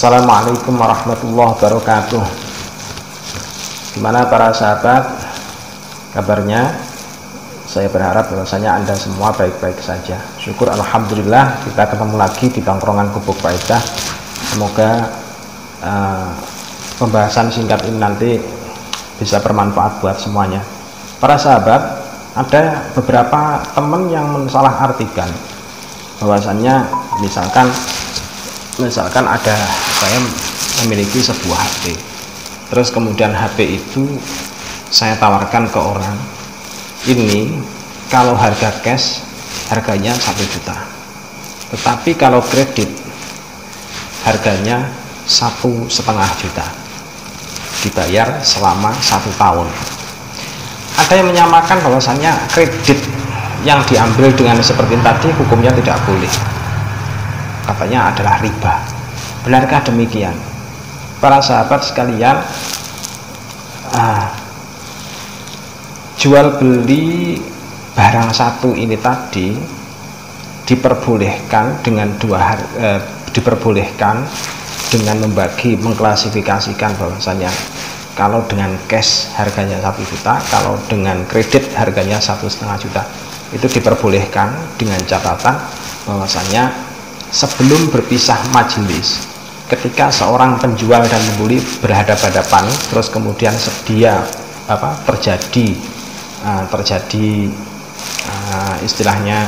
Assalamualaikum warahmatullahi wabarakatuh. Gimana para sahabat kabarnya? Saya berharap bahwasanya Anda semua baik-baik saja. Syukur alhamdulillah kita ketemu lagi di tongkrongan Gubuk Faedah. Semoga pembahasan singkat ini nanti bisa bermanfaat buat semuanya. Para sahabat, ada beberapa teman yang mensalahartikan bahwasannya misalkan ada saya memiliki sebuah HP, terus kemudian HP itu saya tawarkan ke orang ini, kalau harga cash harganya 1 juta, tetapi kalau kredit harganya 1,5 juta, dibayar selama 1 tahun. Ada yang menyamakan bahwasannya kredit yang diambil dengan seperti tadi hukumnya tidak boleh, katanya adalah riba. Benarkah demikian? Para sahabat sekalian, jual beli barang satu ini tadi diperbolehkan dengan diperbolehkan dengan mengklasifikasikan bahwasanya kalau dengan cash harganya 1 juta, kalau dengan kredit harganya 1,5 juta. Itu diperbolehkan dengan catatan bahwasanya sebelum berpisah majelis, ketika seorang penjual dan pembeli berhadapan-hadapan, terus kemudian terjadi istilahnya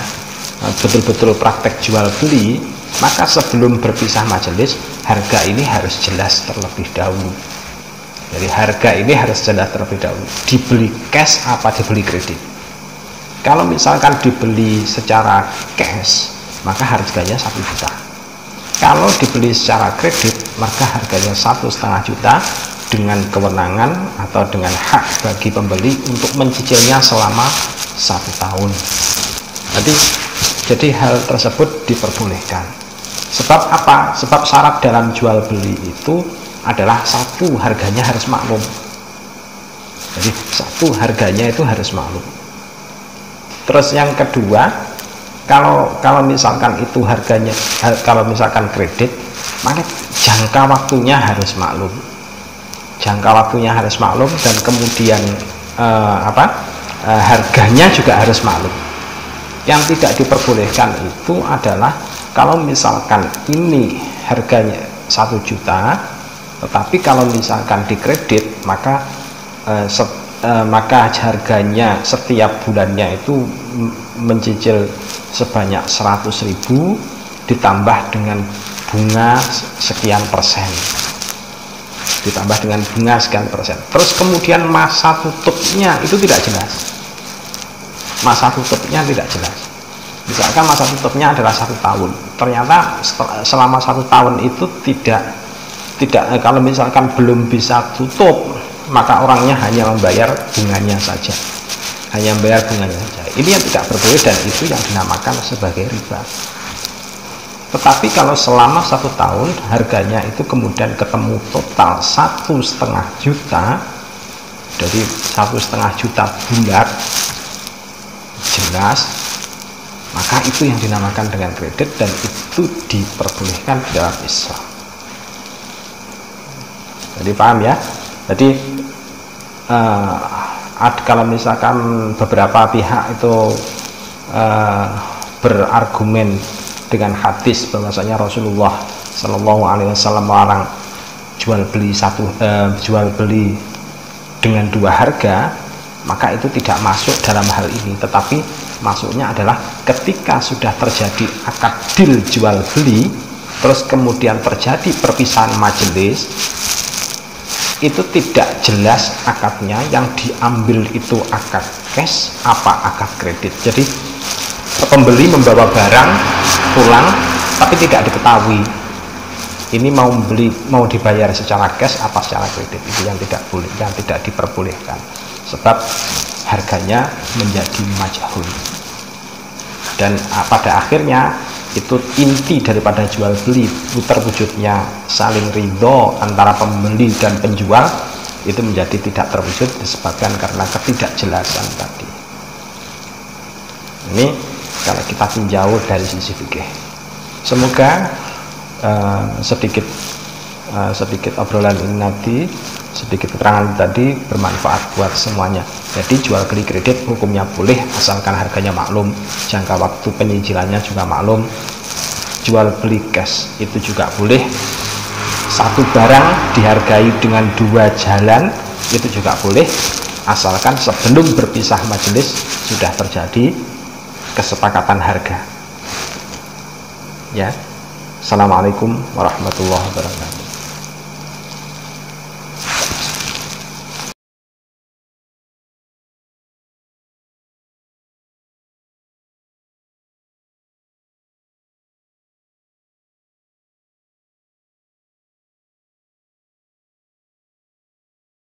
betul-betul praktek jual beli, maka sebelum berpisah majelis harga ini harus jelas terlebih dahulu. Jadi harga ini harus jelas terlebih dahulu, dibeli cash apa dibeli kredit. Kalau misalkan dibeli secara cash, maka harganya 1 juta. Kalau dibeli secara kredit, maka harganya 1,5 juta dengan kewenangan atau dengan hak bagi pembeli untuk mencicilnya selama 1 tahun. Jadi hal tersebut diperbolehkan. Sebab apa? Sebab syarat dalam jual beli itu adalah satu, harganya harus maklum. Jadi satu, harganya itu harus maklum. Terus yang kedua, kalau misalkan itu harganya, kalau misalkan kredit, maka jangka waktunya harus maklum. Jangka waktunya harus maklum, dan kemudian harganya juga harus maklum. Yang tidak diperbolehkan itu adalah kalau misalkan ini harganya 1 juta, tetapi kalau misalkan di kredit maka harganya setiap bulannya itu mencicil sebanyak 100.000 ditambah dengan bunga sekian persen, terus kemudian masa tutupnya itu tidak jelas. Misalkan masa tutupnya adalah 1 tahun, ternyata selama 1 tahun itu tidak kalau misalkan belum bisa tutup, maka orangnya hanya membayar bunganya saja. Ini yang tidak berboleh, dan itu yang dinamakan sebagai riba. Tetapi kalau selama 1 tahun harganya itu kemudian ketemu total 1,5 juta, jadi 1,5 juta bulat jelas, maka itu yang dinamakan dengan kredit, dan itu diperbolehkan dalam Islam. Jadi paham ya? Jadi kalau misalkan beberapa pihak itu berargumen dengan hadis bahwasanya Rasulullah Shallallahu Alaihi Wasallam melarang jual beli dengan 2 harga, maka itu tidak masuk dalam hal ini. Tetapi masuknya adalah ketika sudah terjadi akad deal jual beli, terus kemudian terjadi perpisahan majelis, itu tidak jelas akadnya, yang diambil itu akad cash apa akad kredit. Jadi pembeli membawa barang pulang tapi tidak diketahui ini mau dibayar secara cash apa secara kredit. Itu yang tidak boleh, yang tidak diperbolehkan, sebab harganya menjadi majhul. Dan pada akhirnya itu inti daripada jual beli, terwujudnya saling ridho antara pembeli dan penjual, itu menjadi tidak terwujud disebabkan karena ketidakjelasan tadi. Ini kalau kita tinjau dari sisi fikih. Semoga sedikit sedikit obrolan ini nanti, sedikit keterangan tadi bermanfaat buat semuanya. Jadi jual beli kredit hukumnya boleh asalkan harganya maklum, jangka waktu penyicilannya juga maklum. Jual beli cash itu juga boleh, satu barang dihargai dengan dua jalan itu juga boleh, asalkan sebelum berpisah majelis sudah terjadi kesepakatan harga. Ya. Assalamualaikum warahmatullahi wabarakatuh.